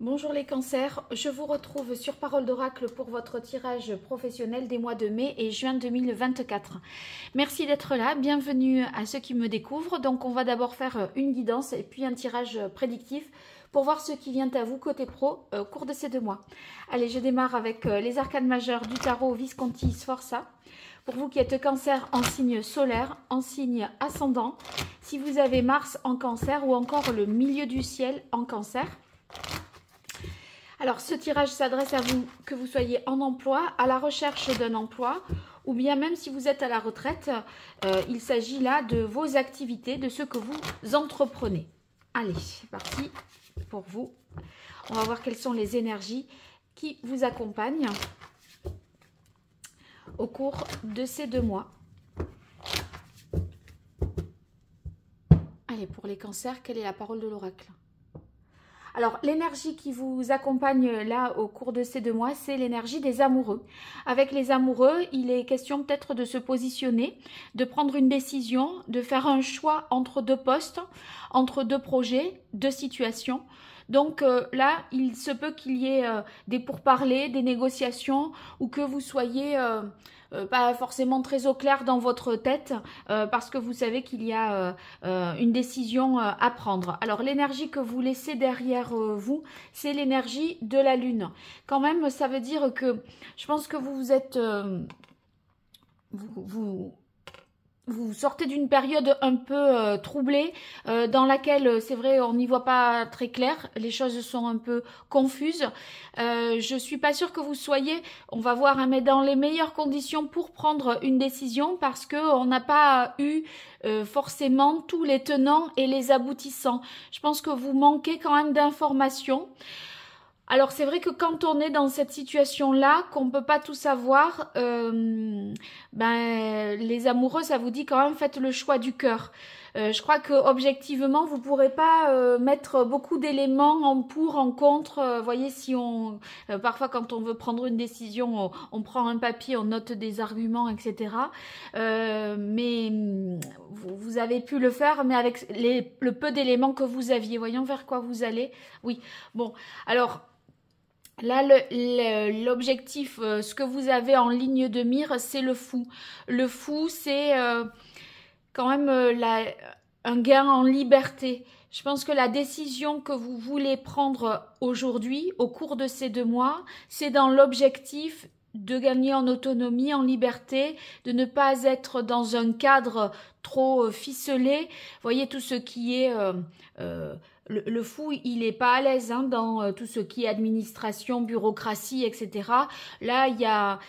Bonjour les cancers, je vous retrouve sur Parole d'Oracle pour votre tirage professionnel des mois de mai et juin 2024. Merci d'être là, bienvenue à ceux qui me découvrent. Donc on va d'abord faire une guidance et puis un tirage prédictif pour voir ce qui vient à vous côté pro au cours de ces 2 mois. Allez, je démarre avec les arcanes majeures du tarot Visconti Sforza. Pour vous qui êtes cancer en signe solaire, en signe ascendant, si vous avez Mars en cancer ou encore le milieu du ciel en cancer. Alors, ce tirage s'adresse à vous, que vous soyez en emploi, à la recherche d'un emploi, ou bien même si vous êtes à la retraite, il s'agit là de vos activités, de ce que vous entreprenez. Allez, c'est parti pour vous. On va voir quelles sont les énergies qui vous accompagnent au cours de ces 2 mois. Allez, pour les cancers, quelle est la parole de l'oracle ? Alors, l'énergie qui vous accompagne là au cours de ces 2 mois, c'est l'énergie des amoureux. Avec les amoureux, il est question peut-être de se positionner, de prendre une décision, de faire un choix entre 2 postes, entre 2 projets, 2 situations. Donc là, il se peut qu'il y ait des pourparlers, des négociations, ou que vous soyez pas forcément très au clair dans votre tête, parce que vous savez qu'il y a une décision à prendre. Alors l'énergie que vous laissez derrière vous, c'est l'énergie de la lune. Quand même, ça veut dire que je pense que vous êtes... Vous sortez d'une période un peu troublée, dans laquelle, c'est vrai, on n'y voit pas très clair, les choses sont un peu confuses. Je suis pas sûre que vous soyez, on va voir, hein, mais dans les meilleures conditions pour prendre une décision, parce qu'on n'a pas eu forcément tous les tenants et les aboutissants. Je pense que vous manquez quand même d'informations. Alors c'est vrai que quand on est dans cette situation-là, qu'on ne peut pas tout savoir, les amoureux, ça vous dit quand même faites le choix du cœur. Je crois que objectivement, vous ne pourrez pas mettre beaucoup d'éléments en pour, en contre. Voyez, si on parfois quand on veut prendre une décision, on prend un papier, on note des arguments, etc. Mais vous avez pu le faire, mais avec le peu d'éléments que vous aviez. Voyons vers quoi vous allez. Oui, bon, alors... Là, l'objectif, ce que vous avez en ligne de mire, c'est le fou. Le fou, c'est quand même un gain en liberté. Je pense que la décision que vous voulez prendre aujourd'hui, au cours de ces 2 mois, c'est dans l'objectif de gagner en autonomie, en liberté, de ne pas être dans un cadre trop ficelé. Vous voyez, tout ce qui est... Le fou, il n'est pas à l'aise hein, dans tout ce qui est administration, bureaucratie, etc. Là,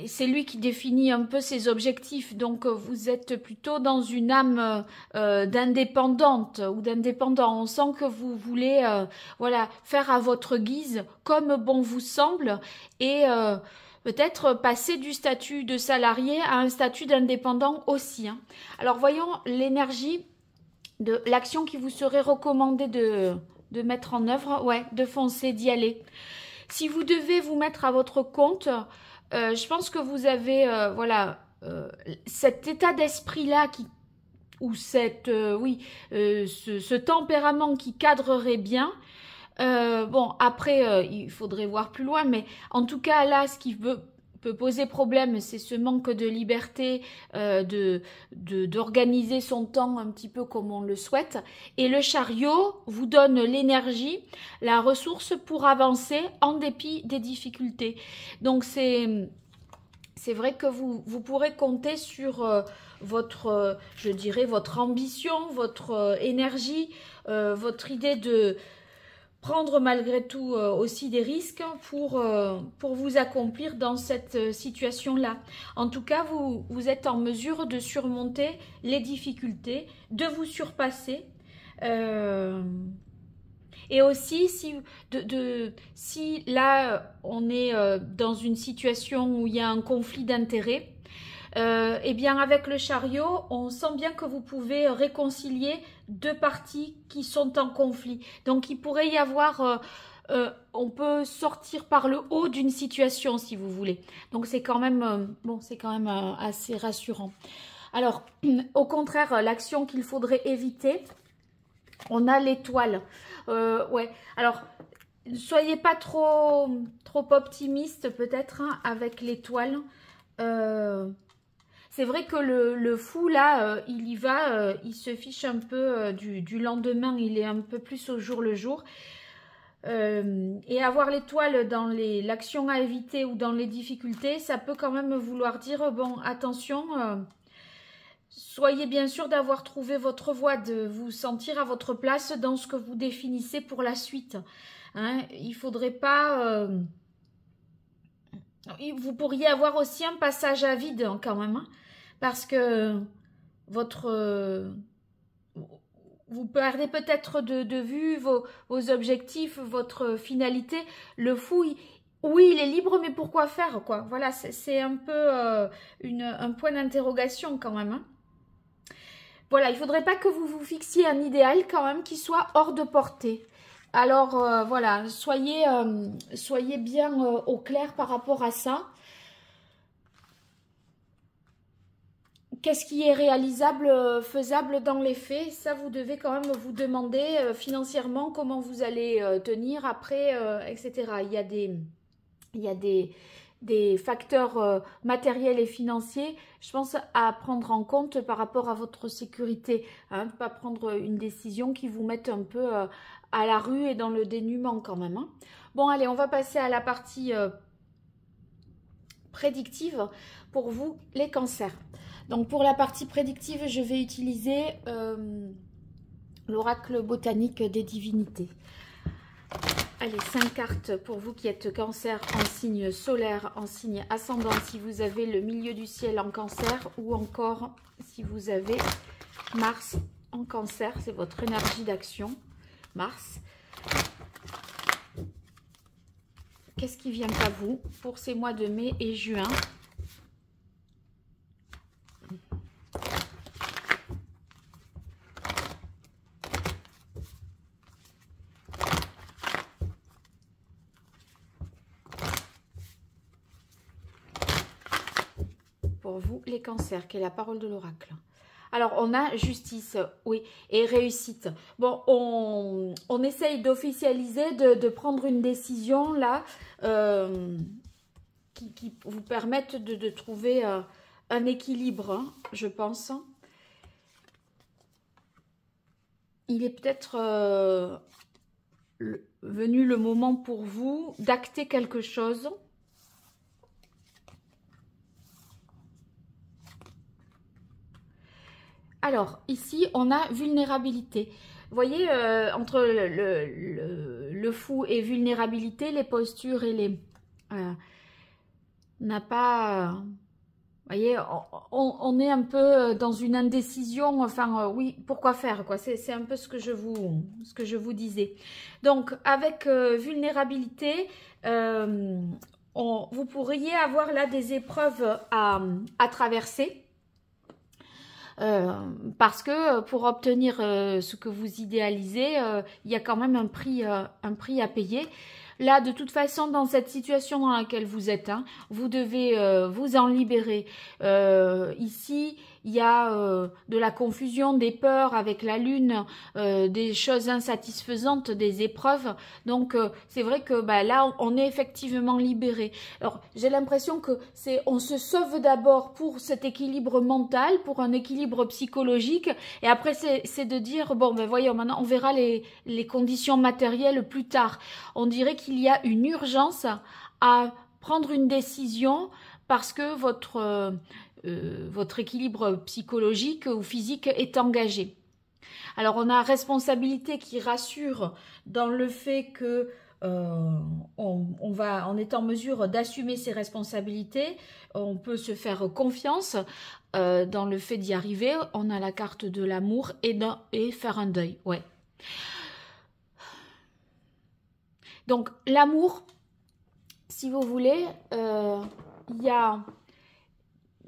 c'est lui qui définit un peu ses objectifs. Donc, vous êtes plutôt dans une âme d'indépendante ou d'indépendant. On sent que vous voulez voilà, faire à votre guise, comme bon vous semble, et peut-être passer du statut de salarié à un statut d'indépendant aussi. Hein. Alors, voyons l'énergie de l'action qui vous serait recommandée de mettre en œuvre, ouais, de foncer, d'y aller. Si vous devez vous mettre à votre compte, je pense que vous avez, voilà, cet état d'esprit-là ou ce tempérament qui cadrerait bien. Bon, après, il faudrait voir plus loin, mais en tout cas, là, ce qui peut poser problème, c'est ce manque de liberté, d'organiser son temps un petit peu comme on le souhaite. Et le chariot vous donne l'énergie, la ressource pour avancer en dépit des difficultés. Donc c'est vrai que vous pourrez compter sur votre, je dirais, votre ambition, votre énergie, votre idée de prendre malgré tout aussi des risques pour vous accomplir dans cette situation-là. En tout cas, vous êtes en mesure de surmonter les difficultés, de vous surpasser. Et aussi, si là, on est dans une situation où il y a un conflit d'intérêts, eh bien avec le chariot, on sent bien que vous pouvez réconcilier 2 parties qui sont en conflit. Donc il pourrait y avoir, on peut sortir par le haut d'une situation si vous voulez. Donc c'est quand même, bon, c'est quand même assez rassurant. Alors au contraire, l'action qu'il faudrait éviter, on a l'étoile. Ouais, alors ne soyez pas trop optimiste peut-être hein, avec l'étoile. C'est vrai que le fou là, il y va, il se fiche un peu du lendemain, il est un peu plus au jour le jour. Et avoir l'étoile dans l'action à éviter ou dans les difficultés, ça peut quand même vouloir dire, bon, attention, soyez bien sûr d'avoir trouvé votre voie, de vous sentir à votre place dans ce que vous définissez pour la suite. Hein. Il ne faudrait pas... vous pourriez avoir aussi un passage à vide hein, quand même, hein, parce que votre... vous perdez peut-être de vue vos objectifs, votre finalité. Le fou, oui, il est libre, mais pourquoi faire, quoi? Voilà, c'est un peu un point d'interrogation quand même. Hein. Voilà, il ne faudrait pas que vous vous fixiez un idéal quand même qui soit hors de portée. Alors, voilà, soyez bien au clair par rapport à ça. Qu'est-ce qui est réalisable, faisable dans les faits? Ça, vous devez quand même vous demander financièrement comment vous allez tenir après, etc. Il y a des facteurs matériels et financiers, je pense, à prendre en compte par rapport à votre sécurité. Hein, pas prendre une décision qui vous mette un peu à la rue et dans le dénuement quand même. Hein. Bon, allez, on va passer à la partie prédictive pour vous, les cancers. Donc pour la partie prédictive, je vais utiliser l'oracle botanique des divinités. Allez, 5 cartes pour vous qui êtes cancer en signe solaire, en signe ascendant, si vous avez le milieu du ciel en cancer, ou encore si vous avez Mars en cancer, c'est votre énergie d'action, Mars. Qu'est-ce qui vient à vous pour ces mois de mai et juin ? Pour vous, les cancers, qui est la parole de l'oracle. Alors, on a justice, oui, et réussite. Bon, on essaye d'officialiser, de prendre une décision, là, qui vous permette de trouver un équilibre, hein, je pense. Il est peut-être venu le moment pour vous d'acter quelque chose. Alors, ici, on a vulnérabilité. Vous voyez, entre le fou et vulnérabilité, les postures et les... n'a pas... Vous voyez, on est un peu dans une indécision. Enfin, oui, pourquoi faire, quoi. C'est un peu ce que je vous disais. Donc, avec vulnérabilité, vous pourriez avoir là des épreuves à traverser. Parce que pour obtenir ce que vous idéalisez, il y a quand même un prix à payer. Là, de toute façon, dans cette situation dans laquelle vous êtes, hein, vous devez vous en libérer. Ici, il y a de la confusion, des peurs avec la lune, des choses insatisfaisantes, des épreuves. Donc, c'est vrai que bah, là, on est effectivement libéré. Alors, j'ai l'impression que on se sauve d'abord pour cet équilibre mental, pour un équilibre psychologique. Et après, c'est de dire, bon, ben voyons, maintenant, on verra les conditions matérielles plus tard. On dirait qu'il y a une urgence à prendre une décision parce que votre équilibre psychologique ou physique est engagé. Alors, on a responsabilité qui rassure dans le fait que on est en mesure d'assumer ses responsabilités, on peut se faire confiance dans le fait d'y arriver. On a la carte de l'amour et faire un deuil, ouais. Donc, l'amour, si vous voulez, il y a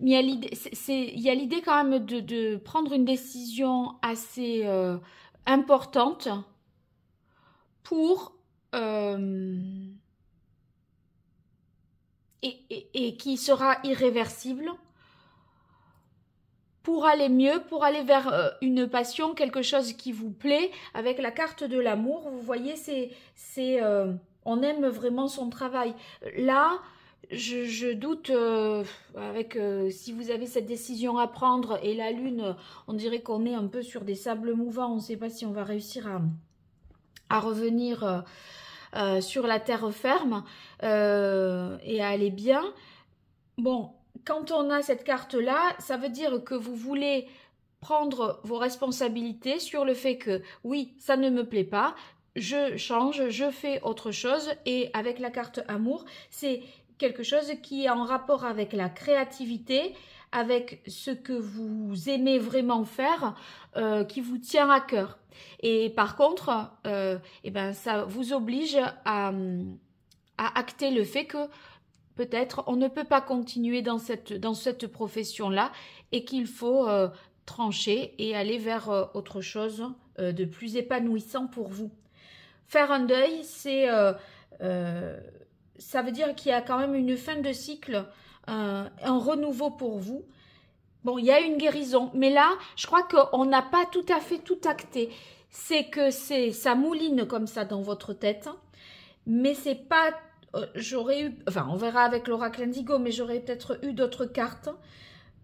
l'idée quand même de prendre une décision assez importante pour et qui sera irréversible pour aller mieux, pour aller vers une passion, quelque chose qui vous plaît. Avec la carte de l'amour, vous voyez, on aime vraiment son travail. Là, je doute, si vous avez cette décision à prendre et la lune, on dirait qu'on est un peu sur des sables mouvants, on ne sait pas si on va réussir à revenir sur la terre ferme et à aller bien. Bon, quand on a cette carte-là, ça veut dire que vous voulez prendre vos responsabilités sur le fait que, oui, ça ne me plaît pas, je change, je fais autre chose. Et avec la carte amour, c'est quelque chose qui est en rapport avec la créativité, avec ce que vous aimez vraiment faire, qui vous tient à cœur. Et par contre, ça vous oblige à acter le fait que peut-être on ne peut pas continuer dans cette profession-là et qu'il faut trancher et aller vers autre chose de plus épanouissant pour vous. Faire un deuil, ça veut dire qu'il y a quand même une fin de cycle, un renouveau pour vous. Bon, il y a une guérison, mais là, je crois qu'on n'a pas tout à fait tout acté. C'est que ça mouline comme ça dans votre tête, mais c'est pas... on verra avec l'oracle Indigo, mais j'aurais peut-être eu d'autres cartes.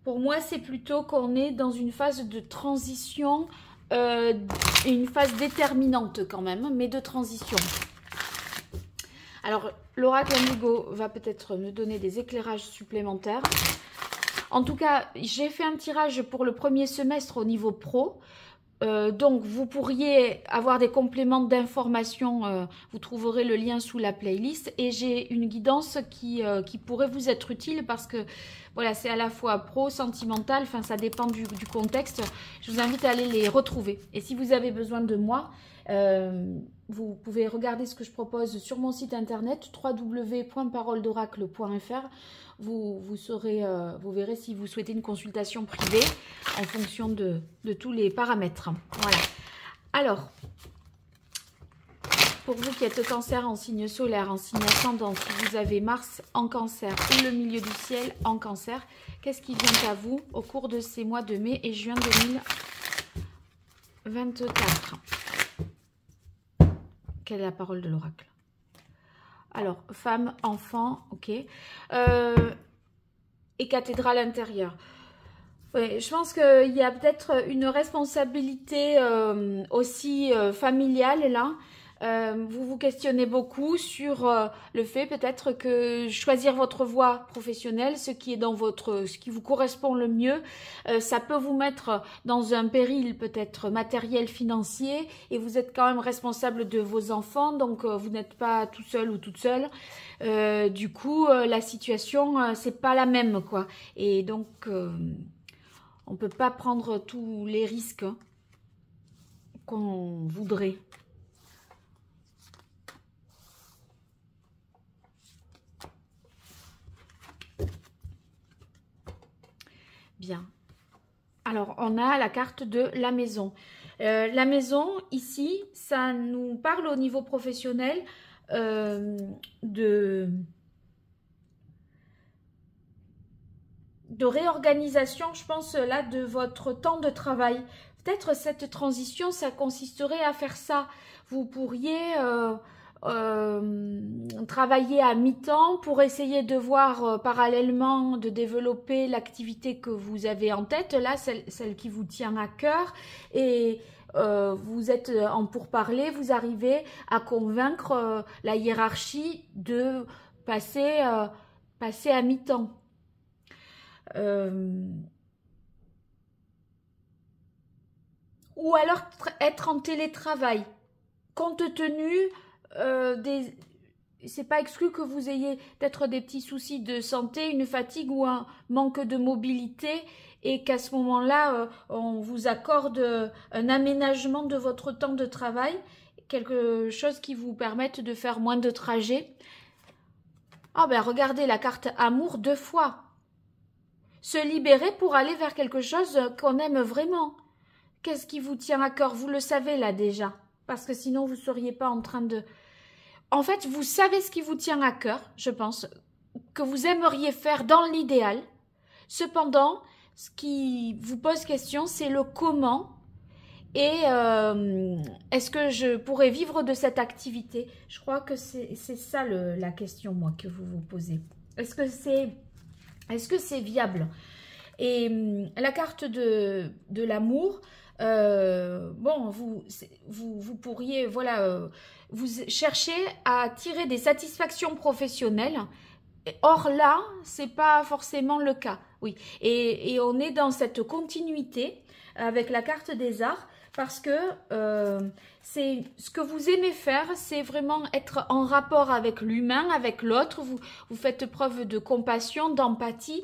Pour moi, c'est plutôt qu'on est dans une phase de transition, une phase déterminante quand même, mais de transition. Alors, l'oracle Indigo va peut-être me donner des éclairages supplémentaires. En tout cas, j'ai fait un tirage pour le premier semestre au niveau pro. Donc, vous pourriez avoir des compléments d'informations. Vous trouverez le lien sous la playlist. Et j'ai une guidance qui pourrait vous être utile parce que voilà, c'est à la fois pro, sentimental. Enfin, ça dépend du contexte. Je vous invite à aller les retrouver. Et si vous avez besoin de moi, vous pouvez regarder ce que je propose sur mon site internet www.paroledoracle.fr. Vous verrez si vous souhaitez une consultation privée en fonction de tous les paramètres. Voilà. Alors, pour vous qui êtes cancer en signe solaire, en signe ascendant, si vous avez Mars en cancer ou le milieu du ciel en cancer, qu'est-ce qui vient à vous au cours de ces mois de mai et juin 2024 ? Quelle est la parole de l'oracle? Alors, femme, enfant, ok. Et cathédrale intérieure. Ouais, je pense qu'il y a peut-être une responsabilité aussi familiale là. Vous vous questionnez beaucoup sur le fait peut-être que choisir votre voie professionnelle, ce qui vous correspond le mieux, ça peut vous mettre dans un péril peut-être matériel, financier, et vous êtes quand même responsable de vos enfants, donc vous n'êtes pas tout seul ou toute seule. Du coup, la situation, c'est pas la même, quoi. Et donc, on peut pas prendre tous les risques qu'on voudrait. Bien. Alors, on a la carte de la maison. La maison, ici, ça nous parle au niveau professionnel de réorganisation, je pense, là, de votre temps de travail. Peut-être cette transition, ça consisterait à faire ça. Vous pourriez... travailler à mi-temps pour essayer de voir parallèlement de développer l'activité que vous avez en tête, là, celle qui vous tient à cœur, et vous êtes en pourparlers, vous arrivez à convaincre la hiérarchie de passer à mi-temps. Ou alors être en télétravail, compte tenu c'est pas exclu que vous ayez peut-être des petits soucis de santé, une fatigue ou un manque de mobilité, et qu'à ce moment-là, on vous accorde un aménagement de votre temps de travail, quelque chose qui vous permette de faire moins de trajets. Ah ben regardez la carte amour 2 fois. Se libérer pour aller vers quelque chose qu'on aime vraiment. Qu'est-ce qui vous tient à cœur? Vous le savez là déjà, parce que sinon vous ne seriez pas en train de... En fait, vous savez ce qui vous tient à cœur, je pense, que vous aimeriez faire dans l'idéal. Cependant, ce qui vous pose question, c'est le comment. Et est-ce que je pourrais vivre de cette activité? Je crois que c'est ça la question, moi, que vous vous posez. Est-ce que c'est viable? Et la carte de l'amour, bon, vous pourriez, voilà, vous cherchez à tirer des satisfactions professionnelles. Or là, c'est pas forcément le cas. Oui, et on est dans cette continuité avec la carte des arts. Parce que c'est ce que vous aimez faire, c'est vraiment être en rapport avec l'humain, avec l'autre. Vous faites preuve de compassion, d'empathie.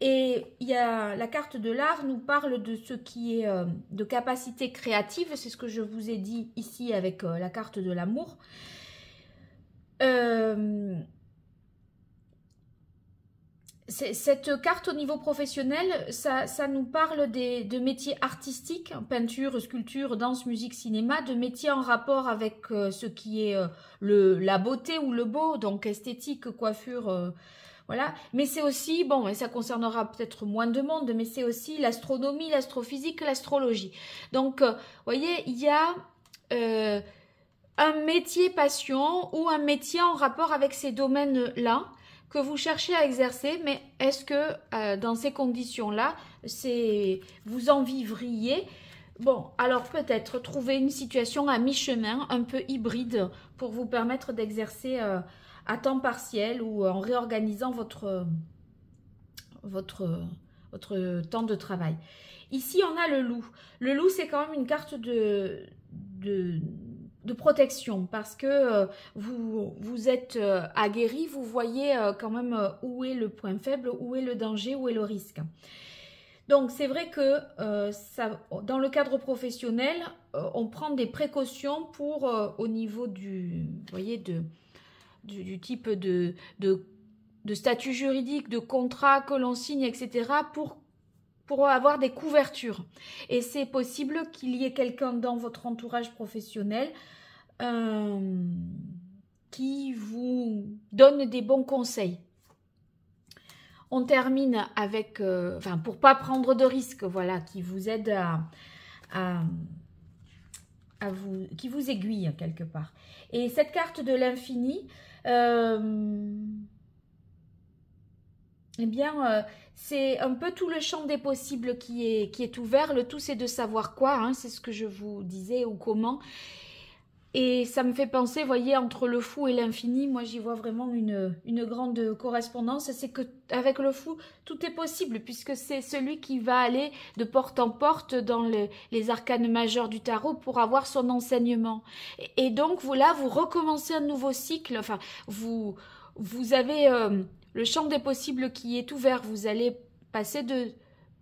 Et il y a la carte de l'art nous parle de ce qui est de capacité créative. C'est ce que je vous ai dit ici avec la carte de l'amour. Cette carte au niveau professionnel, ça nous parle de métiers artistiques, peinture, sculpture, danse, musique, cinéma, de métiers en rapport avec ce qui est la beauté ou le beau, donc esthétique, coiffure, voilà. Mais c'est aussi, bon, et ça concernera peut-être moins de monde, mais c'est aussi l'astronomie, l'astrophysique, l'astrologie. Donc, vous voyez, il y a un métier passion ou un métier en rapport avec ces domaines-là, que vous cherchez à exercer, mais est-ce que dans ces conditions-là, vous en vivriez? Bon, alors peut-être trouver une situation à mi-chemin, un peu hybride, pour vous permettre d'exercer à temps partiel ou en réorganisant votre temps de travail. Ici, on a le loup. Le loup, c'est quand même une carte de protection parce que vous êtes aguerri, vous voyez quand même où est le point faible, où est le danger, où est le risque. Donc c'est vrai que dans le cadre professionnel, on prend des précautions pour au niveau du du type de statut juridique, de contrat que l'on signe, etc. pour avoir des couvertures. Et c'est possible qu'il y ait quelqu'un dans votre entourage professionnel qui vous donne des bons conseils. On termine avec, enfin, pour pas prendre de risques, voilà, qui vous aide qui vous aiguille quelque part. Et cette carte de l'infini, eh bien, c'est un peu tout le champ des possibles qui est ouvert. Le tout, c'est de savoir quoi, hein, c'est ce que je vous disais, ou comment. Et ça me fait penser, voyez, entre le fou et l'infini, moi j'y vois vraiment une grande correspondance. C'est que avec le fou, tout est possible, puisque c'est celui qui va aller de porte en porte dans les arcanes majeures du tarot pour avoir son enseignement. Et donc, vous recommencez un nouveau cycle. Enfin, vous avez le champ des possibles qui est ouvert. Vous allez passer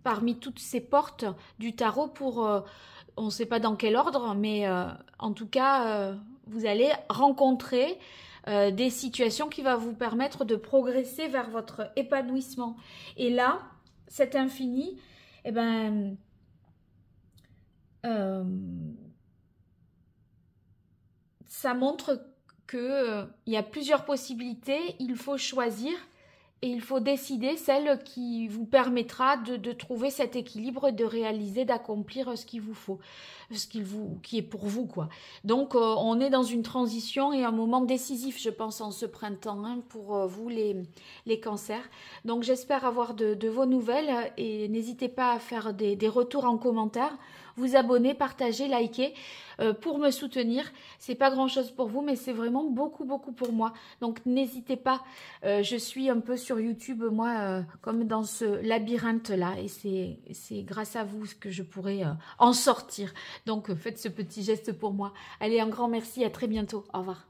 parmi toutes ces portes du tarot pour... on ne sait pas dans quel ordre, mais en tout cas, vous allez rencontrer des situations qui vont vous permettre de progresser vers votre épanouissement. Et là, cet infini, eh ben, ça montre qu'il y a plusieurs possibilités, il faut choisir. Et il faut décider celle qui vous permettra de trouver cet équilibre et de réaliser, d'accomplir ce qu'il vous faut, qui est pour vous, quoi. Donc, on est dans une transition et un moment décisif, je pense, en ce printemps, hein, pour vous, les cancers. Donc, j'espère avoir de vos nouvelles et n'hésitez pas à faire des retours en commentaire, vous abonner, partager, liker pour me soutenir. C'est pas grand chose pour vous, mais c'est vraiment beaucoup pour moi. Donc n'hésitez pas, je suis un peu sur YouTube, moi, comme dans ce labyrinthe-là, et c'est grâce à vous que je pourrai en sortir. Donc faites ce petit geste pour moi. Allez, un grand merci, à très bientôt. Au revoir.